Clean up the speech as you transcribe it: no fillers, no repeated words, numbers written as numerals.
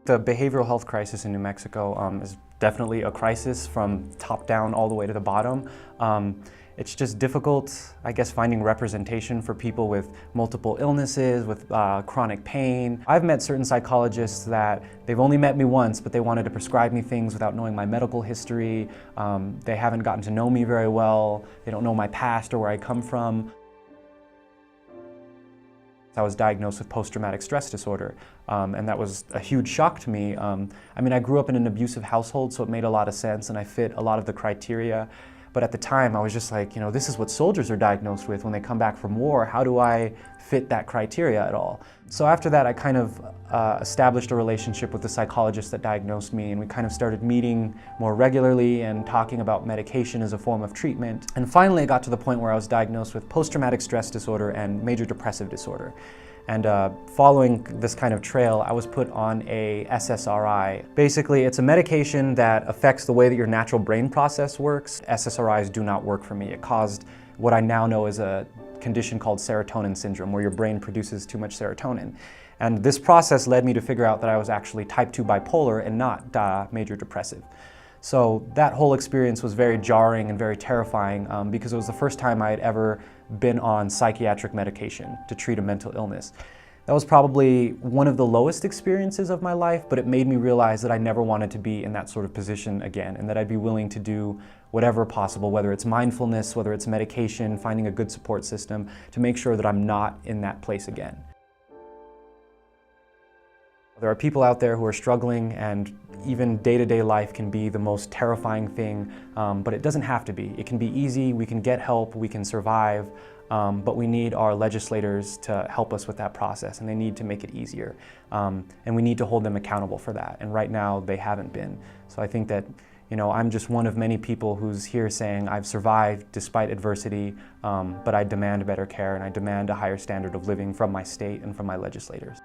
The behavioral health crisis in New Mexico is definitely a crisis from top down all the way to the bottom. It's just difficult, I guess, finding representation for people with multiple illnesses, with chronic pain. I've met certain psychologists that they've only met me once, but they wanted to prescribe me things without knowing my medical history. They haven't gotten to know me very well. They don't know my past or where I come from. I was diagnosed with post-traumatic stress disorder, and that was a huge shock to me. I mean, I grew up in an abusive household, so it made a lot of sense, and I fit a lot of the criteria. But at the time, I was just like, you know, this is what soldiers are diagnosed with when they come back from war. How do I fit that criteria at all? So after that, I kind of established a relationship with the psychologist that diagnosed me, and we kind of started meeting more regularly and talking about medication as a form of treatment. And finally, I got to the point where I was diagnosed with post-traumatic stress disorder and major depressive disorder. And following this kind of trail, I was put on a SSRI. Basically, it's a medication that affects the way that your natural brain process works. SSRIs do not work for me. It caused what I now know is a condition called serotonin syndrome, where your brain produces too much serotonin. And this process led me to figure out that I was actually type 2 bipolar and not major depressive. So that whole experience was very jarring and very terrifying because it was the first time I had ever been on psychiatric medication to treat a mental illness. That was probably one of the lowest experiences of my life, but it made me realize that I never wanted to be in that sort of position again, and that I'd be willing to do whatever possible, whether it's mindfulness, whether it's medication, finding a good support system, to make sure that I'm not in that place again. There are people out there who are struggling, and even day-to-day life can be the most terrifying thing, but it doesn't have to be. It can be easy, we can get help, we can survive, but we need our legislators to help us with that process, and they need to make it easier. And we need to hold them accountable for that, and right now they haven't been. So I think that, you know, I'm just one of many people who's here saying I've survived despite adversity, but I demand better care and I demand a higher standard of living from my state and from my legislators.